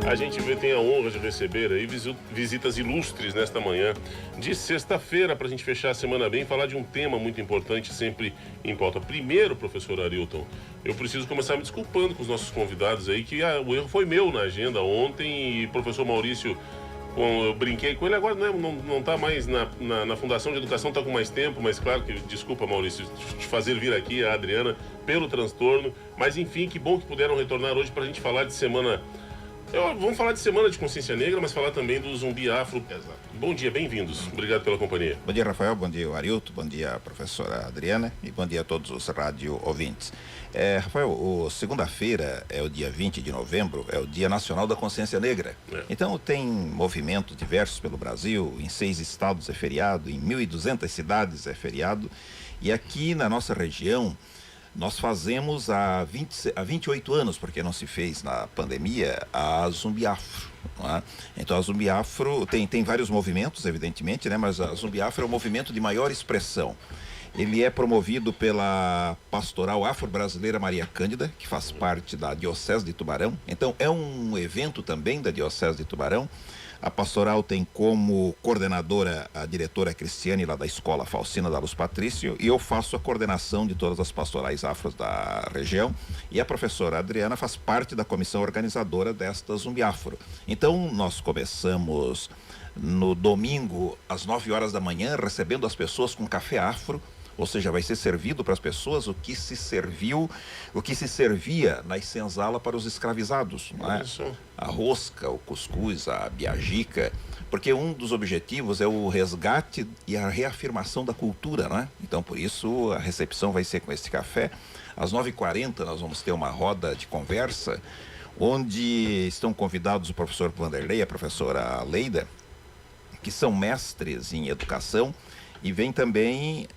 A gente tem a honra de receber aí visitas ilustres nesta manhã de sexta-feira para a gente fechar a semana bem e falar de um tema muito importante sempre em pauta. Primeiro, professor Arilton, eu preciso começar me desculpando com os nossos convidados aí, que o erro foi meu na agenda ontem e professor Maurício, eu brinquei com ele, agora não está mais na Fundação de Educação, está com mais tempo, mas claro que, desculpa Maurício, de fazer vir aqui a Adriana pelo transtorno, mas enfim, que bom que puderam retornar hoje para a gente falar de semana. Vamos falar de Semana de Consciência Negra, mas falar também do Zumbi Afro. Exato. Bom dia, bem-vindos. Obrigado pela companhia. Bom dia, Rafael. Bom dia, Arilton. Bom dia, professora Adriana. E bom dia a todos os rádio ouvintes. Rafael, segunda-feira é o dia 20 de novembro, é o Dia Nacional da Consciência Negra. Então tem movimentos diversos pelo Brasil, em 6 estados é feriado, em 1.200 cidades é feriado. E aqui na nossa região, nós fazemos há 28 anos, porque não se fez na pandemia, a Zumbi Afro. Não é? Então a Zumbi Afro tem vários movimentos, evidentemente, né? Mas a Zumbi Afro é o movimento de maior expressão. Ele é promovido pela Pastoral Afro-Brasileira Maria Cândida, que faz parte da Diocese de Tubarão. Então é um evento também da Diocese de Tubarão. A pastoral tem como coordenadora a diretora Cristiane, lá da Escola Faustina da Luz Patrício, e eu faço a coordenação de todas as pastorais afros da região, e a professora Adriana faz parte da comissão organizadora desta Zumbi Afro. Então nós começamos no domingo às 9 horas da manhã, recebendo as pessoas com café afro. Ou seja, vai ser servido para as pessoas o que se servia na senzala para os escravizados, não é? A rosca, o cuscuz, a biajica, porque um dos objetivos é o resgate e a reafirmação da cultura, não é? Então, por isso, a recepção vai ser com esse café. Às 9h40 nós vamos ter uma roda de conversa, onde estão convidados o professor Vanderlei e a professora Leida, que são mestres em educação. E vem também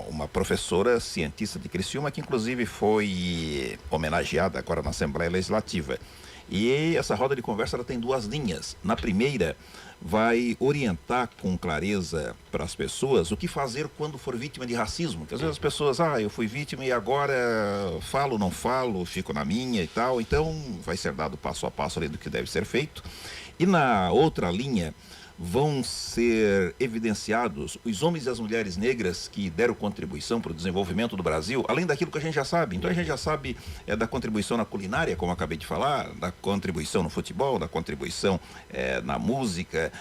uma professora cientista de Criciúma, que inclusive foi homenageada agora na Assembleia Legislativa. E essa roda de conversa ela tem 2 linhas. Na primeira, vai orientar com clareza para as pessoas o que fazer quando for vítima de racismo. Porque às vezes as pessoas, eu fui vítima e agora falo, não falo, fico na minha e tal. Então vai ser dado passo a passo ali do que deve ser feito. E na outra linha, vão ser evidenciados os homens e as mulheres negras que deram contribuição para o desenvolvimento do Brasil, além daquilo que a gente já sabe. Então a gente já sabe da contribuição na culinária, como eu acabei de falar, da contribuição no futebol, da contribuição na música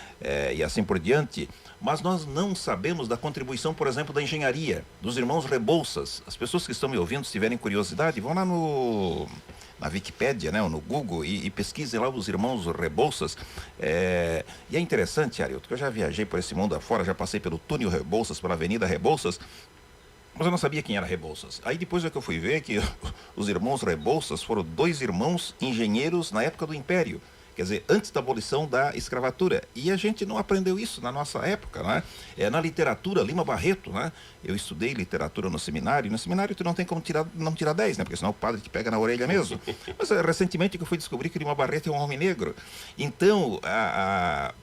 e assim por diante. Mas nós não sabemos da contribuição, por exemplo, da engenharia, dos irmãos Rebouças. As pessoas que estão me ouvindo, se tiverem curiosidade, vão lá na Wikipédia, né, ou no Google, e pesquisem lá os irmãos Rebouças. E é interessante, Arilton, que eu já viajei por esse mundo afora, já passei pelo túnel Rebouças, pela Avenida Rebouças, mas eu não sabia quem era Rebouças. Aí depois é que eu fui ver que os irmãos Rebouças foram 2 irmãos engenheiros na época do Império. Quer dizer, antes da abolição da escravatura. E a gente não aprendeu isso na nossa época, né? Na literatura, Lima Barreto, né? Eu estudei literatura no seminário. No seminário tu não tem como não tirar 10, né? Porque senão o padre te pega na orelha mesmo. Mas recentemente que eu fui descobrir que Lima Barreto é um homem negro. Então,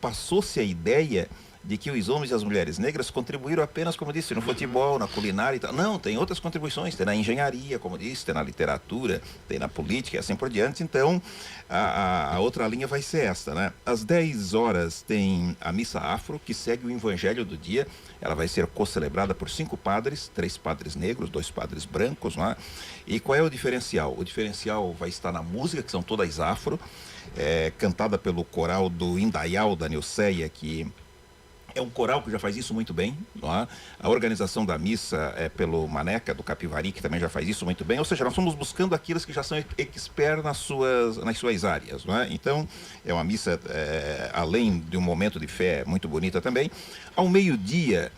passou-se a ideia de que os homens e as mulheres negras contribuíram apenas, como disse, no futebol, na culinária e tal. Não, tem outras contribuições, tem na engenharia, como disse, tem na literatura, tem na política e assim por diante. Então, a outra linha vai ser esta, né? Às 10 horas tem a missa afro, que segue o evangelho do dia. Ela vai ser co-celebrada por 5 padres, 3 padres negros, 2 padres brancos, não é? E qual é o diferencial? O diferencial vai estar na música, que são todas afro, cantada pelo coral do Indaial, da Nilceia, que é um coral que já faz isso muito bem, não é? A organização da missa é pelo Maneca, do Capivari, que também já faz isso muito bem. Ou seja, nós estamos buscando aqueles que já são expert nas suas áreas, não é? Então, é uma missa, além de um momento de fé muito bonita também. Ao meio-dia,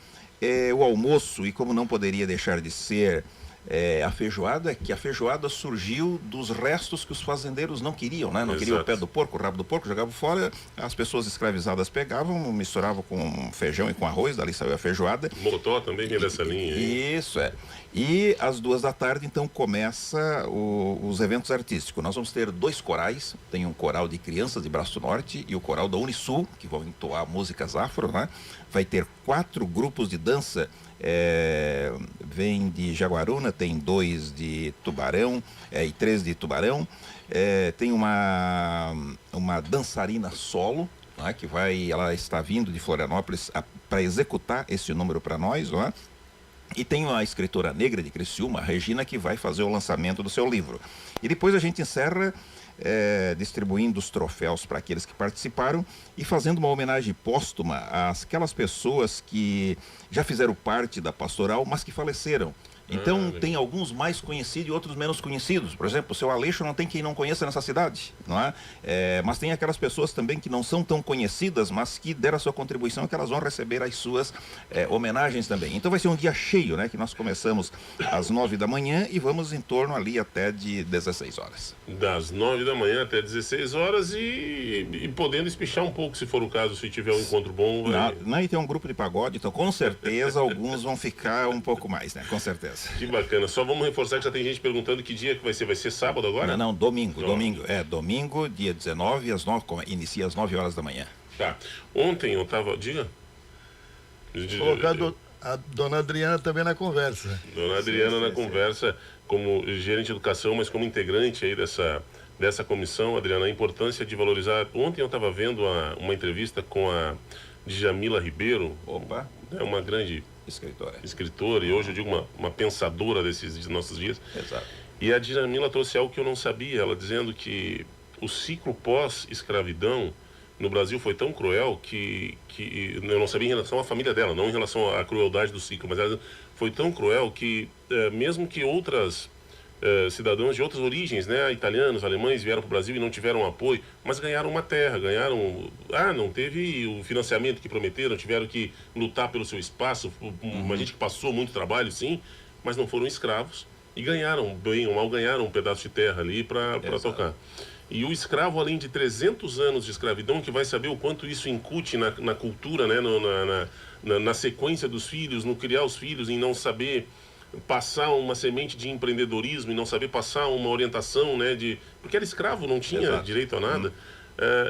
o almoço, e como não poderia deixar de ser a feijoada, que a feijoada surgiu dos restos que os fazendeiros não queriam, né? Não queriam o pé do porco, o rabo do porco, jogavam fora, as pessoas escravizadas pegavam, misturavam com feijão e com arroz, dali saiu a feijoada. Motó também vem dessa linha. Isso, E às 2 da tarde, então, começa os eventos artísticos. Nós vamos ter 2 corais, tem um coral de crianças de Braço Norte e o coral da Unisul, que vão entoar músicas afro, né? Vai ter 4 grupos de dança, vem de Jaguaruna, tem 2 de Tubarão e 3 de Tubarão. Tem uma uma dançarina solo, né, ela está vindo de Florianópolis para executar esse número para nós, não é? E tem uma escritora negra de Criciúma, a Regina, que vai fazer o lançamento do seu livro. E depois a gente encerra distribuindo os troféus para aqueles que participaram e fazendo uma homenagem póstuma àquelas pessoas que já fizeram parte da pastoral, mas que faleceram. Então, tem alguns mais conhecidos e outros menos conhecidos. Por exemplo, o seu Aleixo não tem quem não conheça nessa cidade, não é? Mas tem aquelas pessoas também que não são tão conhecidas, mas que deram a sua contribuição, que elas vão receber as suas homenagens também. Então, vai ser um dia cheio, né? Que nós começamos às 9 da manhã e vamos em torno ali até de 16 horas. Das 9 da manhã até 16 horas e podendo espichar um pouco, se for o caso, se tiver um encontro bom. E tem um grupo de pagode, então com certeza alguns vão ficar um pouco mais, né? Com certeza. Que bacana. Só vamos reforçar que já tem gente perguntando que dia que vai ser. Vai ser sábado agora? Não, domingo. Domingo, dia 19, inicia às 9 horas da manhã. Tá. Ontem eu tava... Diga. Colocando a dona Adriana também na conversa. Dona Adriana na conversa, como gerente de educação, mas como integrante aí dessa comissão. Adriana, a importância de valorizar... Ontem eu estava vendo uma entrevista com a Djamila Ribeiro. Opa! É uma grande... escritora, e hoje eu digo uma pensadora desses nossos dias. Exato. E a Djamila trouxe algo que eu não sabia, ela dizendo que o ciclo pós-escravidão no Brasil foi tão cruel que eu não sabia em relação à família dela, não em relação à crueldade do ciclo, mas ela foi tão cruel que mesmo que outras cidadãos de outras origens, né, italianos, alemães, vieram para o Brasil e não tiveram apoio, mas ganharam uma terra, não teve o financiamento que prometeram, tiveram que lutar pelo seu espaço, uma gente que passou muito trabalho, sim, mas não foram escravos e ganharam, bem ou mal, ganharam um pedaço de terra ali para tocar. E o escravo, além de 300 anos de escravidão, que vai saber o quanto isso incute na cultura, né, na sequência dos filhos, no criar os filhos, em não saber passar uma semente de empreendedorismo e não saber passar uma orientação, né, porque era escravo, não tinha direito a nada.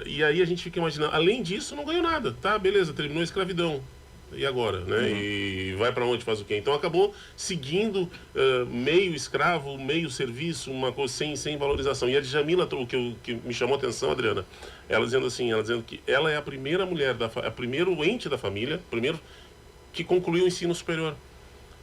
E aí a gente fica imaginando, além disso, não ganhou nada. Tá, beleza, terminou a escravidão. E agora, né? E vai para onde, faz o quê? Então acabou seguindo meio escravo, meio serviço, uma coisa sem valorização. E a Djamila, que me chamou a atenção, Adriana, ela dizendo que ela é a primeira mulher, a primeiro ente da família, primeiro que concluiu o ensino superior.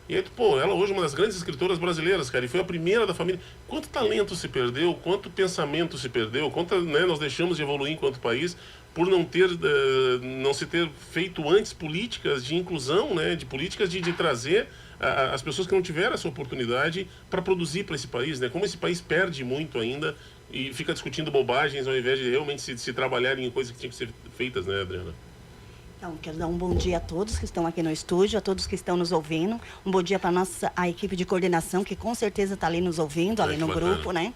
E aí, ela hoje é uma das grandes escritoras brasileiras, cara, e foi a primeira da família. Quanto talento se perdeu, quanto pensamento se perdeu, quanto, né, nós deixamos de evoluir enquanto país por não se ter feito antes políticas de inclusão, né, de políticas de trazer as pessoas que não tiveram essa oportunidade para produzir para esse país, né? Como esse país perde muito ainda e fica discutindo bobagens ao invés de realmente se trabalhar em coisas que tinham que ser feitas, né, Adriana? Então, quero dar um bom dia a todos que estão aqui no estúdio, a todos que estão nos ouvindo. Um bom dia para a equipe de coordenação, que com certeza está ali nos ouvindo, ali no grupo, né?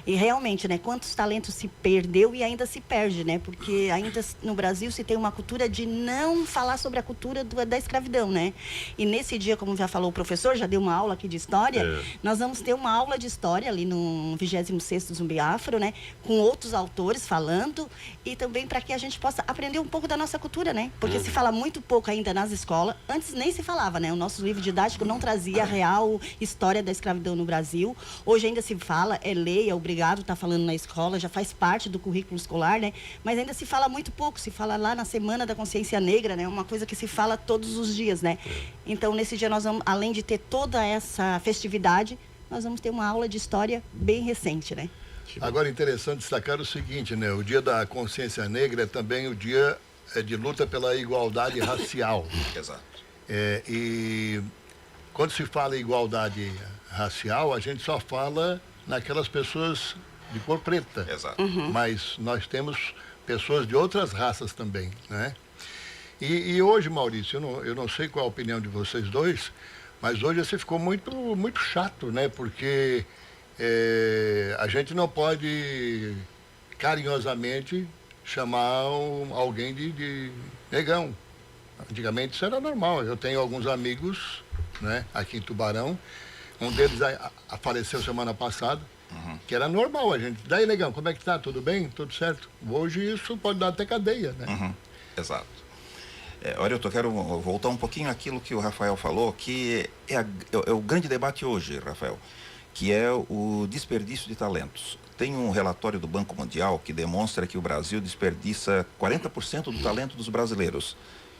E realmente, né, quantos talentos se perdeu e ainda se perde, né? Porque ainda no Brasil se tem uma cultura de não falar sobre a cultura da escravidão, né? E nesse dia, como já falou o professor, já deu uma aula aqui de história, nós vamos ter uma aula de história ali no 26º Zumbi Afro, né? Com outros autores falando e também para que a gente possa aprender um pouco da nossa cultura, né? Porque se fala muito pouco ainda nas escolas. Antes nem se falava, né? O nosso livro didático não trazia a real história da escravidão no Brasil. Hoje ainda se fala, é lei, é obrigado estar falando na escola, já faz parte do currículo escolar, né? Mas ainda se fala muito pouco. Se fala lá na Semana da Consciência Negra, né? Uma coisa que se fala todos os dias, né? Então, nesse dia, nós vamos, além de ter toda essa festividade, nós vamos ter uma aula de história bem recente, né? Agora, interessante destacar o seguinte, né? O Dia da Consciência Negra é também o dia de luta pela igualdade racial. Exato. E quando se fala em igualdade racial, a gente só fala naquelas pessoas de cor preta. Exato. Mas nós temos pessoas de outras raças também, né? E hoje, Maurício, eu não sei qual a opinião de vocês dois, mas hoje você ficou muito chato, né? Porque a gente não pode carinhosamente chamar alguém de negão. Antigamente isso era normal. Eu tenho alguns amigos, né, aqui em Tubarão. Um deles faleceu semana passada, que era normal a gente. Daí, negão, como é que tá? Tudo bem? Tudo certo? Hoje isso pode dar até cadeia, né? Exato. Olha, eu quero voltar um pouquinho àquilo que o Rafael falou, que é o grande debate hoje, Rafael, que é o desperdício de talentos. tem um relatório do Banco Mundial que demonstra que o Brasil desperdiça 40% do talento dos brasileiros.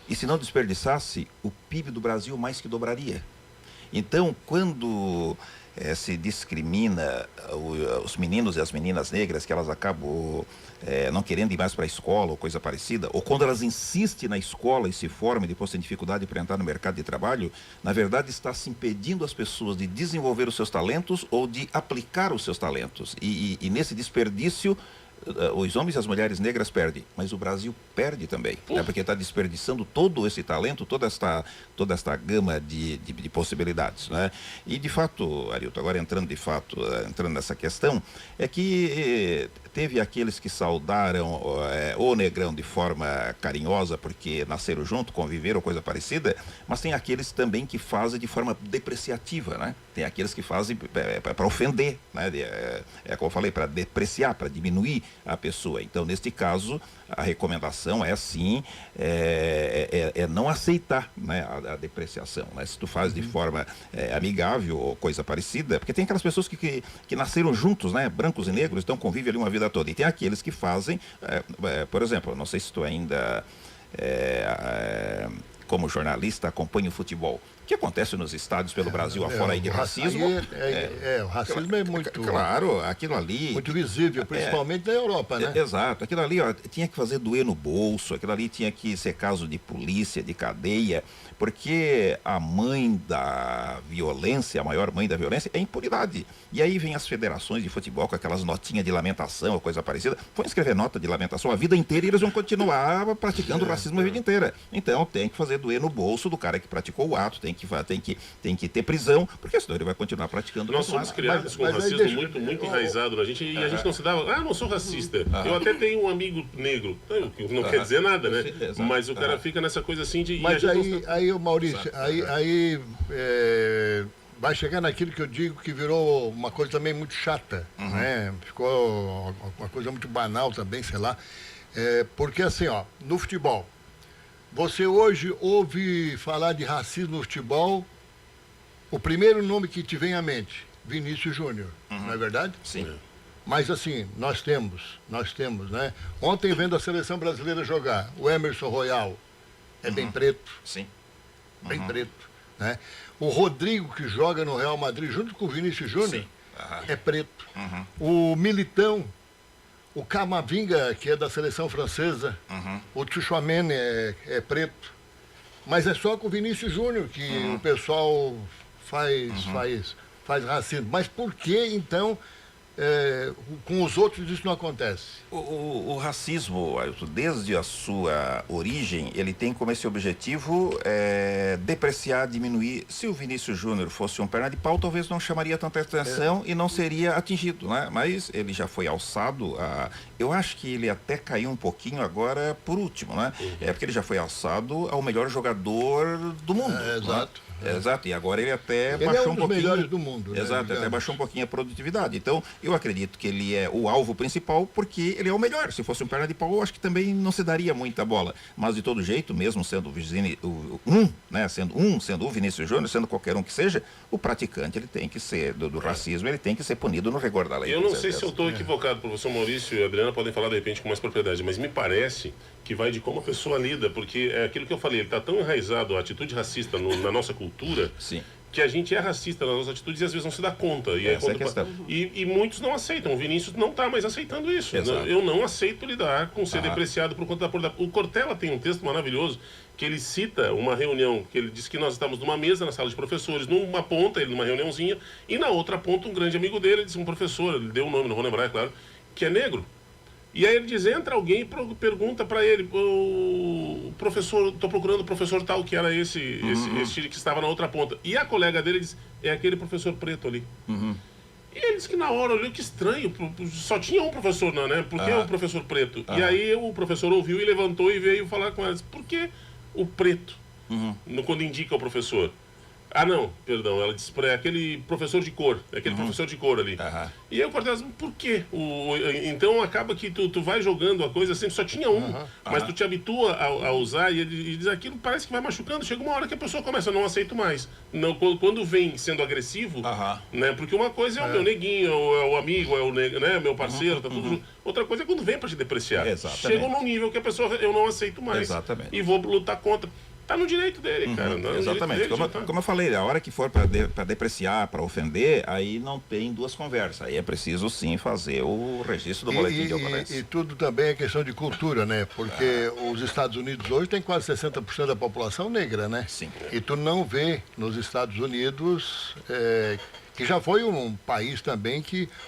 E se não desperdiçasse, o PIB do Brasil mais que dobraria. Então, quando se discrimina os meninos e as meninas negras, que elas acabam não querendo ir mais para a escola ou coisa parecida, ou quando elas insistem na escola e se formam e depois têm dificuldade para entrar no mercado de trabalho, na verdade está se impedindo as pessoas de desenvolver os seus talentos ou de aplicar os seus talentos. E nesse desperdício, os homens e as mulheres negras perdem, mas o Brasil perde também, né? Porque está desperdiçando todo esse talento, toda esta gama de possibilidades, né? E de fato, Arilton, agora entrando nessa questão, é que teve aqueles que saudaram o negrão de forma carinhosa porque nasceram junto, conviveram, coisa parecida, mas tem aqueles também que fazem de forma depreciativa, né? Tem aqueles que fazem para ofender, né? Como eu falei, para depreciar, para diminuir a pessoa. Então, neste caso, a recomendação é sim, não aceitar, né, a depreciação, né? Se tu faz de forma amigável ou coisa parecida, porque tem aquelas pessoas que nasceram juntos, né, brancos e negros, então convivem ali uma vida toda. E tem aqueles que fazem, por exemplo, não sei se tu ainda, como jornalista, acompanha o futebol. O que acontece nos estádios pelo Brasil afora aí de racismo? O racismo é muito... Claro, aquilo ali... Muito visível, principalmente na Europa, né? Exato. Aquilo ali, ó, tinha que fazer doer no bolso, aquilo ali tinha que ser caso de polícia, de cadeia, porque a mãe da violência, a maior mãe da violência, é a impunidade. E aí vem as federações de futebol com aquelas notinhas de lamentação ou coisa parecida. Vão escrever nota de lamentação a vida inteira e eles vão continuar praticando racismo a vida inteira. Então tem que fazer doer no bolso do cara que praticou o ato, tem que ter prisão, porque senão ele vai continuar praticando. Nós somos criados com racismo muito enraizado na gente, e a gente não se dava, não sou racista. Eu até tenho um amigo negro, não quer dizer nada, né? Mas o cara fica nessa coisa assim de... Mas aí, Maurício, vai chegar naquilo que eu digo que virou uma coisa também muito chata, né? Ficou uma coisa muito banal também, sei lá. Porque assim, ó, no futebol, você hoje ouve falar de racismo no futebol, o primeiro nome que te vem à mente, Vinícius Júnior, não é verdade? Sim. Mas assim, nós temos, né? Ontem vendo a seleção brasileira jogar, o Emerson Royal é bem preto. Sim. Bem preto, né? O Rodrigo, que joga no Real Madrid junto com o Vinícius Júnior, é preto. O Militão, o Camavinga, que é da seleção francesa, o Tchouameni é preto. Mas é só com o Vinícius Júnior que o pessoal faz racismo. Mas por que, então, com os outros isso não acontece? O racismo, desde a sua origem, ele tem como esse objetivo depreciar, diminuir. Se o Vinícius Júnior fosse um perna de pau, talvez não chamaria tanta atenção e não seria atingido, né? Mas ele já foi alçado eu acho que ele até caiu um pouquinho agora por último, né? Porque ele já foi alçado ao melhor jogador do mundo. Exato. Né? Exato, e agora ele até ele baixou é um dos melhores do mundo. Exato, até baixou um pouquinho a produtividade. Então, eu acredito que ele é o alvo principal porque ele é o melhor. Se fosse um perna de pau, eu acho que também não se daria muita bola. Mas, de todo jeito, mesmo sendo sendo o Vinícius Júnior, sendo qualquer um que seja, o praticante, ele tem que ser, do racismo, ele tem que ser punido no rigor da lei. Eu não sei se eu estou equivocado, professor Maurício e a Adriana podem falar de repente com mais propriedade, mas me parece que vai de como a pessoa lida, porque é aquilo que eu falei, ele está tão enraizado a atitude racista na nossa cultura, sim, que a gente é racista nas nossas atitudes e às vezes não se dá conta. E, essa é a questão. E muitos não aceitam. O Vinícius não está mais aceitando isso. Exato. Eu não aceito lidar com ser depreciado por conta da... O Cortella tem um texto maravilhoso que ele cita uma reunião, que ele disse que nós estávamos numa mesa na sala de professores, numa ponta, ele numa reuniãozinha, e na outra ponta um grande amigo dele, ele disse, um professor, ele deu o nome, não vou lembrar, é claro, que é negro. E aí ele diz, entra alguém e pergunta para ele, o professor, estou procurando o professor tal, que era esse que estava na outra ponta. E a colega dele diz, é aquele professor preto ali. E ele disse que na hora, olhou que estranho, só tinha um professor, não, né? Por que o professor preto? E aí o professor ouviu e levantou e veio falar com ela, por que o preto, quando indica o professor? Ah, não, perdão, ela disse para aquele professor de cor, professor de cor ali. E aí eu cortei, por quê? Então acaba que tu vai jogando a coisa, sempre só tinha um, mas tu te habitua a usar e ele diz aquilo, parece que vai machucando, chega uma hora que a pessoa começa, não aceito mais. Não, quando vem sendo agressivo, né, porque uma coisa é o meu neguinho, é o amigo, é o né, meu parceiro, tá tudo junto. Outra coisa é quando vem para te depreciar. Chega num nível que a pessoa, eu não aceito mais. E vou lutar contra. Tá no direito dele, cara. Exatamente. Como eu falei, a hora que for para depreciar, para ofender, aí não tem duas conversas. Aí é preciso sim fazer o registro do boletim de ocorrência. E tudo também é questão de cultura, né? Porque os Estados Unidos hoje tem quase 60% da população negra, né? Sim. E tu não vê nos Estados Unidos, que já foi um país também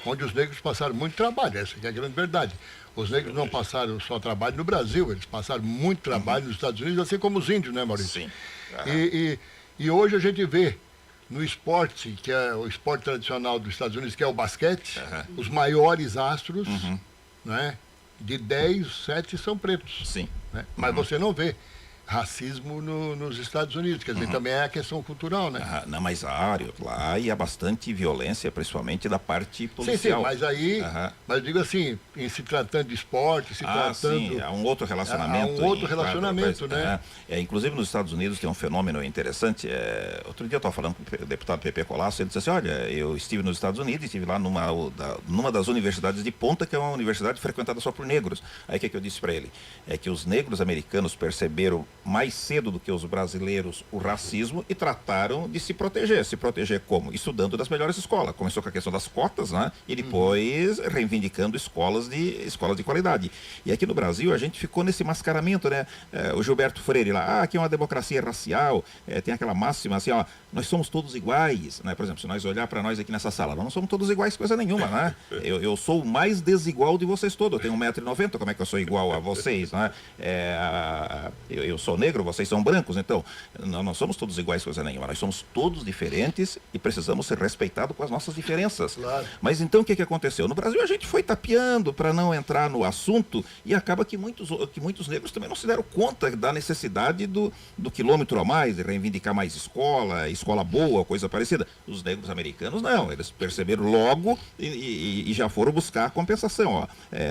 onde os negros passaram muito trabalho, essa que é a grande verdade. Os negros não passaram só trabalho no Brasil, eles passaram muito trabalho nos Estados Unidos, assim como os índios, né, Maurício? Sim. E hoje a gente vê no esporte, que é o esporte tradicional dos Estados Unidos, que é o basquete, os maiores astros, né, de 10, 7 são pretos. Sim. Né? Mas você não vê racismo nos Estados Unidos, quer dizer, também é a questão cultural, né? Não, mas lá há bastante violência, principalmente da parte policial. Sim, mas aí, mas digo assim, em se tratando de esporte, sim, há um outro relacionamento. Há um outro relacionamento, né? Inclusive nos Estados Unidos tem um fenômeno interessante. Outro dia eu estava falando com o deputado Pepe Colasso, ele disse assim, olha, eu estive nos Estados Unidos, estive lá numa das universidades de ponta, que é uma universidade frequentada só por negros. Aí o que eu disse para ele? É que os negros americanos perceberam mais cedo do que os brasileiros o racismo e trataram de se proteger. Se proteger como? Estudando das melhores escolas. Começou com a questão das cotas, né? E depois reivindicando escolas de qualidade. E aqui no Brasil a gente ficou nesse mascaramento, né? O Gilberto Freire lá, aqui é uma democracia racial, tem aquela máxima assim, ó, nós somos todos iguais, né? Por exemplo, se nós olhar para nós aqui nessa sala, nós não somos todos iguais coisa nenhuma, né? Eu sou o mais desigual de vocês todos. Eu tenho 1,90 m, como é que eu sou igual a vocês, né? Eu sou negro, vocês são brancos, então nós não somos todos iguais coisa nenhuma, nós somos todos diferentes e precisamos ser respeitados com as nossas diferenças. Claro. Mas então o que aconteceu? No Brasil a gente foi tapeando para não entrar no assunto e acaba que muitos negros também não se deram conta da necessidade do quilômetro a mais, de reivindicar mais escola boa, coisa parecida. Os negros americanos não, eles perceberam logo e já foram buscar a compensação. Ó.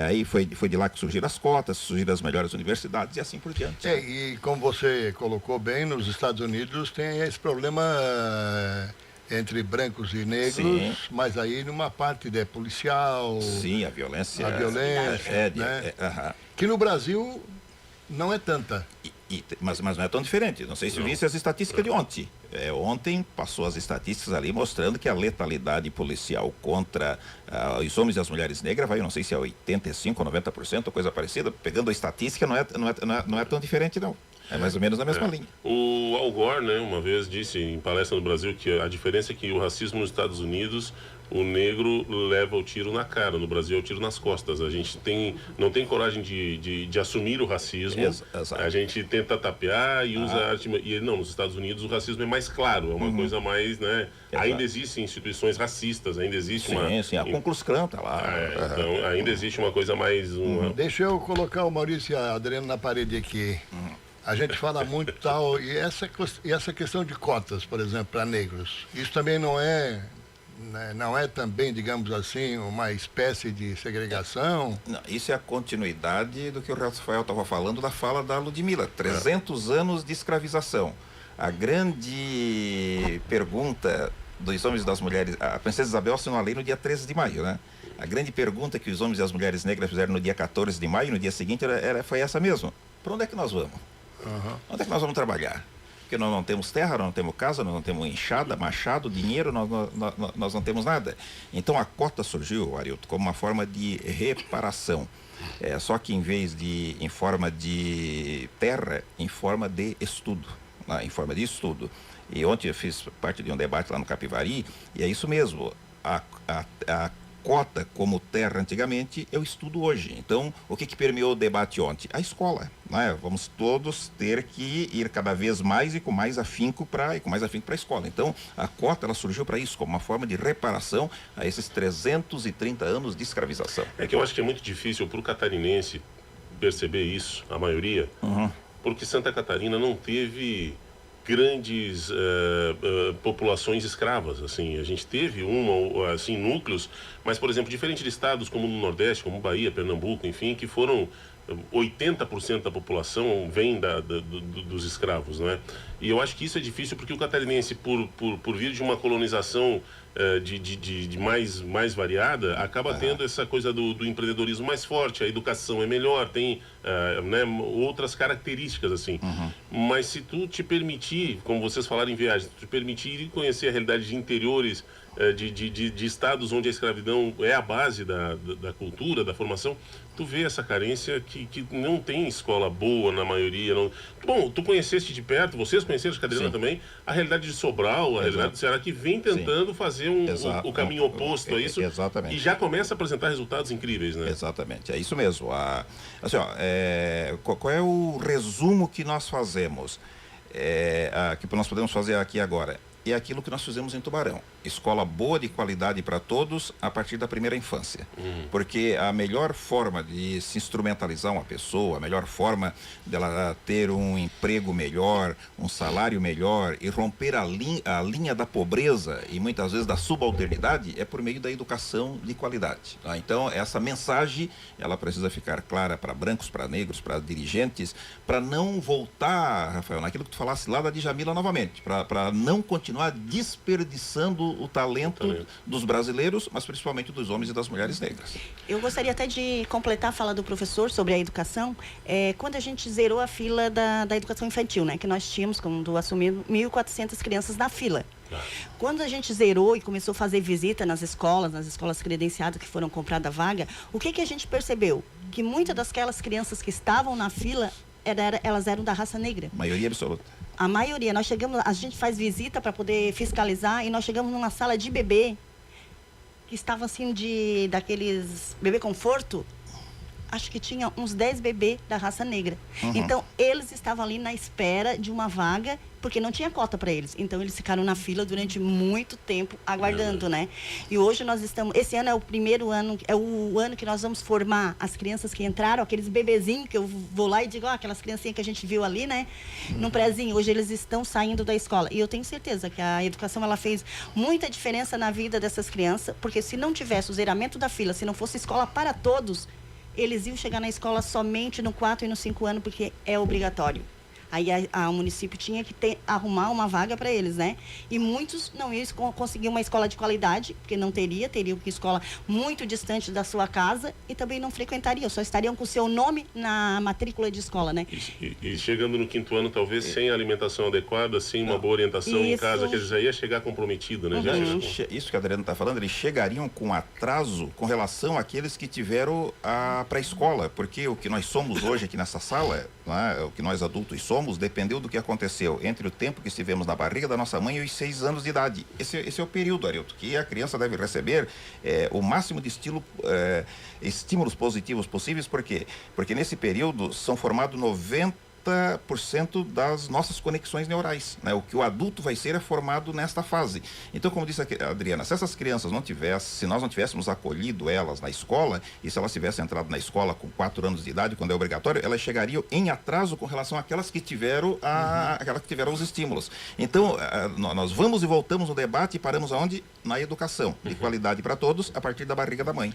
Aí foi de lá que surgiram as cotas, surgiram as melhores universidades e assim por diante. E como você colocou bem, nos Estados Unidos tem esse problema entre brancos e negros, sim, mas aí numa parte policial. Sim, a violência. Né? Que no Brasil não é tanta. Mas não é tão diferente. Não sei se visse as estatísticas de ontem. Ontem passou as estatísticas ali mostrando que a letalidade policial contra os homens e as mulheres negras vai, não sei se é 85% ou 90%, coisa parecida. Pegando a estatística, não é tão diferente, não. É mais ou menos na mesma linha. O Al Gore, né, uma vez disse em palestra no Brasil que a diferença é que o racismo nos Estados Unidos, o negro leva o tiro na cara, no Brasil é o tiro nas costas. A gente não tem coragem de assumir o racismo. Exato. A gente tenta tapear e usa arte. E não, nos Estados Unidos o racismo é mais claro, é uma coisa mais, né? Exato. Ainda existem instituições racistas, ainda existe Sim, a Ku Klux Klan tá lá. Então ainda existe uma coisa mais... Deixa eu colocar o Maurício e a Adriana na parede aqui. A gente fala muito tal, e essa questão de cotas, por exemplo, para negros, isso também não é também, digamos assim, uma espécie de segregação? Não, isso é a continuidade do que o Rafael estava falando da fala da Ludmila. 300 anos de escravização. A grande pergunta dos homens e das mulheres... A princesa Isabel assinou a lei no dia 13 de maio, né? A grande pergunta que os homens e as mulheres negras fizeram no dia 14 de maio, no dia seguinte, foi essa mesmo. Para onde é que nós vamos? Onde é que nós vamos trabalhar? Porque nós não temos terra, nós não temos casa, nós não temos enxada, machado, dinheiro, nós não temos nada. Então a cota surgiu, Arilton, como uma forma de reparação. Só que em vez de em forma de terra, em forma de estudo. Em forma de estudo. E ontem eu fiz parte de um debate lá no Capivari, e é isso mesmo. A cota como terra antigamente, eu estudo hoje. Então, o que permeou o debate ontem? A escola. Né? Vamos todos ter que ir cada vez mais e com mais afinco para a escola. Então, a cota ela surgiu para isso, como uma forma de reparação a esses 330 anos de escravização. É que eu acho que é muito difícil para o catarinense perceber isso, a maioria, porque Santa Catarina não teve grandes populações escravas, assim. A gente teve assim, núcleos, mas, por exemplo, diferente de estados como no Nordeste, como Bahia, Pernambuco, enfim, que foram 80% da população vem dos escravos, né? E eu acho que isso é difícil porque o catarinense, por vir de uma colonização mais variada, acaba tendo essa coisa do empreendedorismo mais forte, a educação é melhor, tem né, outras características, assim. Mas se tu te permitir, como vocês falaram em viagem, te permitir ir conhecer a realidade de interiores, de estados onde a escravidão é a base da cultura, da formação, tu vê essa carência que não tem escola boa na maioria. Não... Bom, tu conheceste de perto, vocês conheceram, acho que a Adriana também, a realidade de Sobral, a realidade do Ceará, que vem tentando fazer o caminho oposto a isso. Exatamente. E já começa a apresentar resultados incríveis, né? Exatamente, é isso mesmo. Assim, qual é o resumo que nós fazemos? Que nós podemos fazer aqui agora? É aquilo que nós fizemos em Tubarão. Escola boa, de qualidade para todos, a partir da primeira infância. Porque a melhor forma de se instrumentalizar uma pessoa, a melhor forma dela ter um emprego melhor, um salário melhor e romper a linha da pobreza e muitas vezes da subalternidade é por meio da educação de qualidade. Tá? Então, essa mensagem, ela precisa ficar clara para brancos, para negros, para dirigentes, para não voltar, Rafael, naquilo que tu falasse lá da Djamila novamente, para não continuar desperdiçando o talento dos brasileiros, mas principalmente dos homens e das mulheres negras. Eu gostaria até de completar a fala do professor sobre a educação. Quando a gente zerou a fila da educação infantil, né, que nós tínhamos, quando assumimos, 1.400 crianças na fila. Quando a gente zerou e começou a fazer visita nas escolas credenciadas que foram compradas vaga, o que a gente percebeu? Que muitas daquelas crianças que estavam na fila, elas eram da raça negra. Maioria absoluta. A maioria. A gente faz visita para poder fiscalizar e nós chegamos numa sala de bebê que estava assim daqueles bebê conforto. Acho que tinha uns 10 bebês da raça negra. Então, eles estavam ali na espera de uma vaga, porque não tinha cota para eles. Então, eles ficaram na fila durante muito tempo, aguardando, né? E hoje nós estamos... Esse ano é o primeiro ano, é o ano que nós vamos formar as crianças que entraram, aqueles bebezinhos que eu vou lá e digo, aquelas criancinhas que a gente viu ali, né? Num prézinho. Hoje eles estão saindo da escola. E eu tenho certeza que a educação, ela fez muita diferença na vida dessas crianças, porque se não tivesse o zeramento da fila, se não fosse escola para todos, eles iam chegar na escola somente no 4 e no 5 anos, porque é obrigatório. Aí o município tinha que arrumar uma vaga para eles, né? E muitos não iam conseguir uma escola de qualidade, porque não teriam que escola muito distante da sua casa e também não frequentariam, só estariam com o seu nome na matrícula de escola, né? E chegando no 5º ano, talvez sem alimentação adequada, sem uma boa orientação em casa, que eles já iam chegar comprometido, né? Isso que a Adriana está falando, eles chegariam com atraso com relação àqueles que tiveram a pré-escola, porque o que nós somos hoje aqui nessa sala, né, o que nós adultos somos, dependeu do que aconteceu entre o tempo que estivemos na barriga da nossa mãe e os 6 anos de idade. Esse é o período, Arilton, que a criança deve receber o máximo de estímulos positivos possíveis. Por quê? Porque nesse período são formados 90% das nossas conexões neurais, né? O que o adulto vai ser é formado nesta fase. Então, como disse a Adriana, se essas crianças se nós não tivéssemos acolhido elas na escola, e se elas tivessem entrado na escola com 4 anos de idade, quando é obrigatório, elas chegariam em atraso com relação àquelas que tiveram os estímulos. Então, nós vamos e voltamos no debate e paramos aonde? Na educação, de qualidade para todos, a partir da barriga da mãe.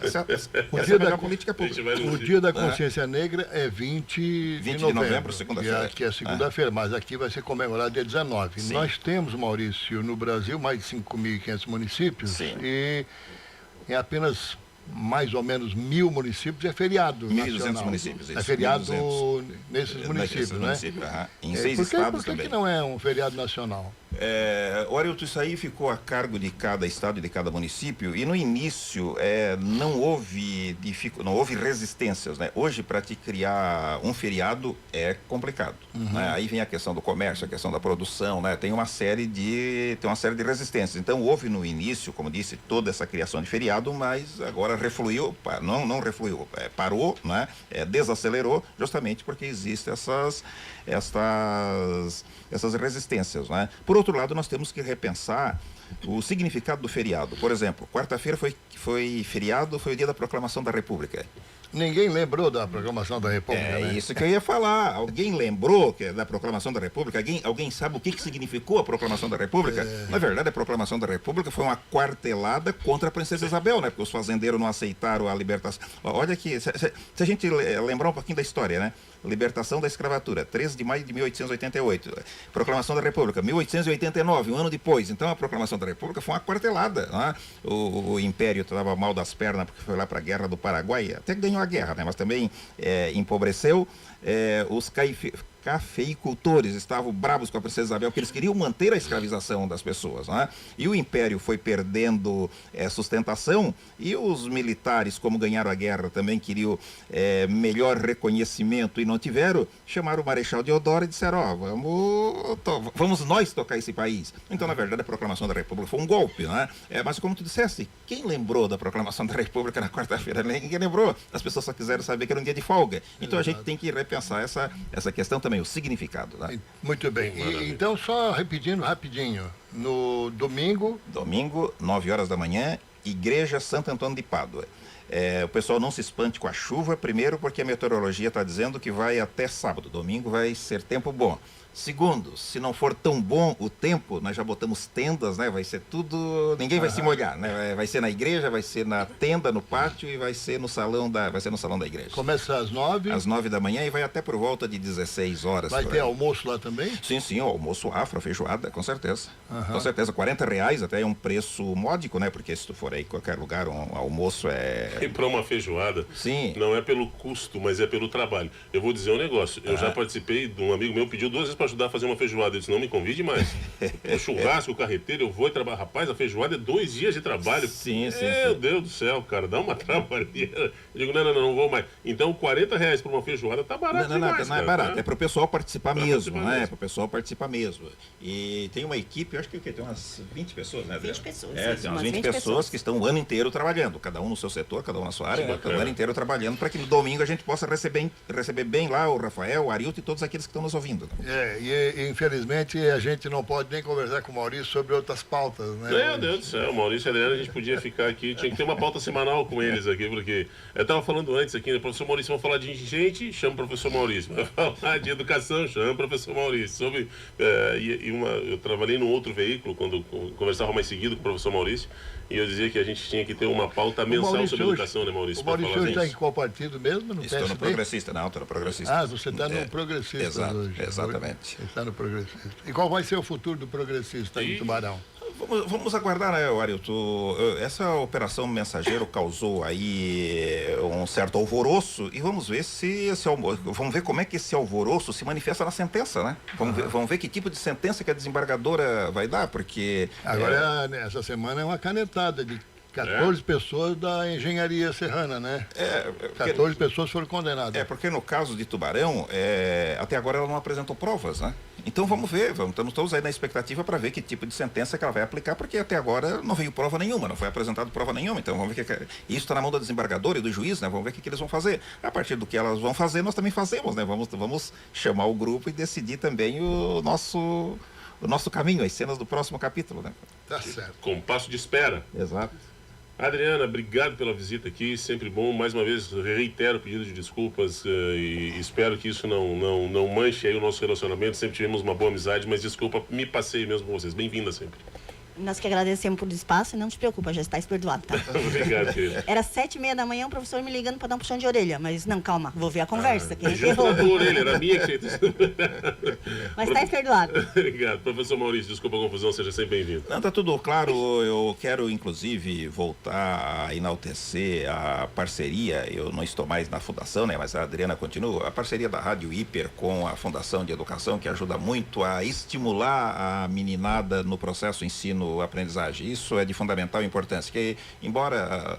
Essa é a melhor política pública. O Dia da Consciência Negra é 20 de novembro, segunda-feira. Que é segunda-feira, mas aqui vai ser comemorado dia 19. Sim. Nós temos, Maurício, no Brasil, mais de 5.500 municípios. Sim. E em apenas mais ou menos 1.000 municípios é feriado 1.200 municípios. É feriado nesses municípios, né? Em 6 estados também. Por que não é um feriado nacional? Arilton, isso aí ficou a cargo de cada estado e de cada município, e no início não houve resistências, né? Hoje, para te criar um feriado é complicado, né? Aí vem a questão do comércio, a questão da produção, né? Tem uma série de resistências. Então houve no início, como disse, toda essa criação de feriado, mas agora refluiu, não refluiu, parou, né? Desacelerou, justamente porque existem essas resistências, né? Por outro lado, nós temos que repensar o significado do feriado. Por exemplo, quarta-feira foi feriado, foi o dia da proclamação da República. Ninguém lembrou da proclamação da República, né? Isso que eu ia falar. Alguém lembrou da proclamação da República? Alguém sabe o que significou a proclamação da República? Na verdade, a proclamação da República foi uma quartelada contra a princesa Isabel, né? Porque os fazendeiros não aceitaram a libertação. Olha aqui, se a gente lembrar um pouquinho da história, né? Libertação da escravatura, 13 de maio de 1888. Proclamação da República, 1889, um ano depois. Então, a proclamação da República foi uma quartelada, né? O Império estava mal das pernas porque foi lá para a Guerra do Paraguai, até que ganhou a guerra, né? Mas também empobreceu. Os cafeicultores estavam bravos com a princesa Isabel, porque eles queriam manter a escravização das pessoas, né? E o Império foi perdendo sustentação, e os militares, como ganharam a guerra, também queriam melhor reconhecimento e não tiveram, chamaram o Marechal Deodoro e disseram, vamos nós tocar esse país. Então, na verdade, a proclamação da República foi um golpe, né? Mas como tu disseste, quem lembrou da proclamação da República na quarta-feira? Ninguém lembrou. As pessoas só quiseram saber que era um dia de folga. Então, a gente tem que repensar essa questão também, o significado. Né? Muito bem. Então, só repetindo rapidinho, no domingo... Domingo, 9 horas da manhã, Igreja Santo Antônio de Pádua. O pessoal não se espante com a chuva, primeiro porque a meteorologia está dizendo que vai até sábado. Domingo vai ser tempo bom. Segundo, se não for tão bom o tempo, nós já botamos tendas, né? Vai ser tudo, ninguém vai se molhar, né? Vai ser na igreja, vai ser na tenda, no pátio e vai ser no salão da igreja. Começa às 9? Às 9 da manhã e vai até por volta de 16 horas. Vai ter almoço lá também? Sim, o almoço afro, feijoada, com certeza. Com certeza, R$40 até é um preço módico, né? Porque se tu for aí em qualquer lugar, um almoço E para uma feijoada, sim, não é pelo custo, mas é pelo trabalho. Eu vou dizer um negócio, eu já participei de um amigo meu, pediu 2 vezes para ajudar a fazer uma feijoada. Eu disse, não me convide mais. O churrasco, o carreteiro, eu vou trabalhar. Rapaz, a feijoada é 2 dias de trabalho. Sim. Meu Deus do céu, cara, dá uma trabalheira. Eu digo, não vou mais. Então, R$40 para uma feijoada tá barato demais, não é barato. É para o pessoal participar mesmo, né? mesmo. É para o pessoal participar mesmo. E tem uma equipe, eu acho que tem umas 20 pessoas, né, Adriana? 20 pessoas. Tem umas 20 pessoas que estão o ano inteiro trabalhando, cada um no seu setor, cada um na sua área, né? O ano inteiro trabalhando para que no domingo a gente possa receber bem lá o Rafael, o Arilton e todos aqueles que estão nos ouvindo. Né? E infelizmente a gente não pode nem conversar com o Maurício sobre outras pautas, né? Meu Deus do céu, Maurício e Adriano, a gente podia ficar aqui, tinha que ter uma pauta semanal com eles aqui, porque eu estava falando antes aqui, né, professor Maurício, vamos falar de gente, chama o professor Maurício, vai falar de educação, chama o professor Maurício, eu trabalhei num outro veículo, quando conversava mais seguido com o professor Maurício, e eu dizia que a gente tinha que ter uma pauta mensal sobre educação, né, Maurício? O Maurício hoje está em qual partido mesmo? No Estou no Progressista, estou no Progressista. Ah, você está no Progressista hoje. Exatamente. Você está no Progressista. E qual vai ser o futuro do Progressista em Tubarão? Vamos aguardar, né, Arilton? Essa operação Mensageiro causou aí um certo alvoroço e vamos ver vamos ver como é que esse alvoroço se manifesta na sentença, né? Vamos ver que tipo de sentença que a desembargadora vai dar, porque... Agora, essa semana é uma canetada de 14 pessoas da engenharia serrana, né? 14 pessoas foram condenadas. Porque no caso de Tubarão, até agora ela não apresentou provas, né? Então vamos ver, estamos todos aí na expectativa para ver que tipo de sentença que ela vai aplicar, porque até agora não veio prova nenhuma, não foi apresentada prova nenhuma, então vamos ver isso está na mão da desembargadora e do juiz, né? Vamos ver o que eles vão fazer. A partir do que elas vão fazer, nós também fazemos, né? Vamos chamar o grupo e decidir também o nosso caminho, as cenas do próximo capítulo, né? Tá certo. Compasso de espera. Exato. Adriana, obrigado pela visita aqui, sempre bom. Mais uma vez, reitero o pedido de desculpas e espero que isso não manche aí o nosso relacionamento. Sempre tivemos uma boa amizade, mas desculpa, me passei mesmo com vocês. Bem-vinda sempre. Nós que agradecemos por espaço e não te preocupa, já está perdoado, tá? Obrigado, querido. Era 7h30 da manhã, o professor me ligando para dar um puxão de orelha, mas não, calma, vou ver a conversa. Quem errou? A orelha, era minha que tinha. Mas está perdoado. Obrigado. Professor Maurício, desculpa a confusão, seja sempre bem-vindo. Não, tá tudo claro. Eu quero, inclusive, voltar a enaltecer a parceria. Eu não estou mais na fundação, né? Mas a Adriana continua. A parceria da Rádio Hiper com a Fundação de Educação, que ajuda muito a estimular a meninada no processo ensino-aprendizagem. Isso é de fundamental importância. Que, embora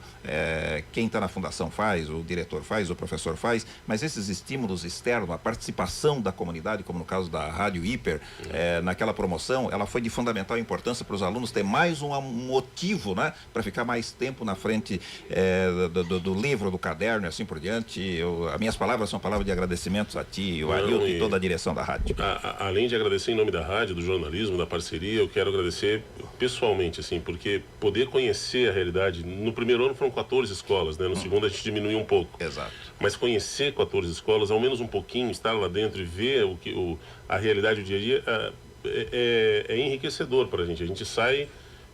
quem está na fundação faz, o diretor faz, o professor faz, mas esses estímulos externos, a participação da comunidade, como no caso da Rádio Hiper, naquela promoção, ela foi de fundamental importância para os alunos ter mais um motivo, né, para ficar mais tempo na frente do livro, do caderno e assim por diante. As minhas palavras são palavras de agradecimentos a ti, o Arilton e toda a direção da rádio. Além de agradecer em nome da rádio, do jornalismo, da parceria, eu quero agradecer pessoalmente, assim, porque poder conhecer a realidade, no primeiro ano foram 14 escolas, né? No segundo a gente diminuiu um pouco. Exato. Mas conhecer 14 escolas, ao menos um pouquinho, estar lá dentro e ver a realidade do dia a dia é enriquecedor para a gente. A gente sai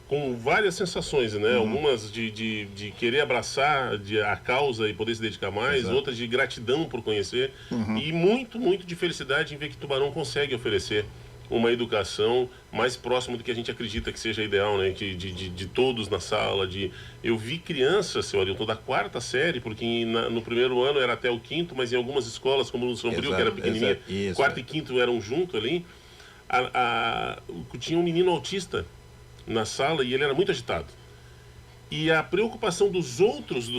com várias sensações, né? Algumas de querer abraçar a causa e poder se dedicar mais, outras de gratidão por conhecer e muito, muito de felicidade em ver que Tubarão consegue oferecer uma educação mais próxima do que a gente acredita que seja ideal, né? De todos na sala. Eu vi crianças, seu Arilton, da 4ª série, porque no primeiro ano era até o 5º, mas em algumas escolas, como no Sombrio, que era pequenininha, 4º e 5º eram junto ali, tinha um menino autista na sala e ele era muito agitado. E a preocupação dos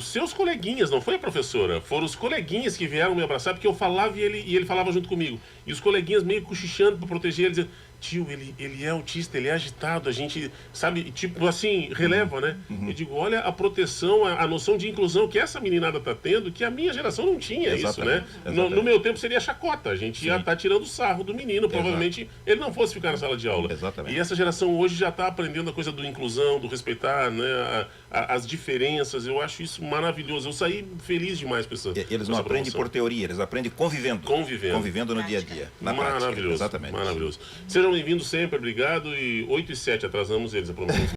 seus coleguinhas, não foi a professora, foram os coleguinhas que vieram me abraçar, porque eu falava e ele falava junto comigo. E os coleguinhas meio cochichando para proteger ele, dizendo: tio, ele é autista, ele é agitado, a gente, sabe, tipo assim, releva, né? Eu digo, olha a proteção, a noção de inclusão que essa meninada está tendo, que a minha geração não tinha. Exatamente. Isso, né? No meu tempo seria chacota, a gente ia estar tirando sarro do menino, provavelmente ele não fosse ficar na sala de aula. Exatamente. E essa geração hoje já está aprendendo a coisa do inclusão, do respeitar, né, as diferenças. Eu acho isso maravilhoso. Eu saí feliz demais com essa Eles não aprendem por teoria, eles aprendem convivendo. Convivendo no dia a dia. Na maravilhoso. Prática. Exatamente. Maravilhoso. Sejam bem-vindos sempre, obrigado. E 8h07, atrasamos eles, a promoção.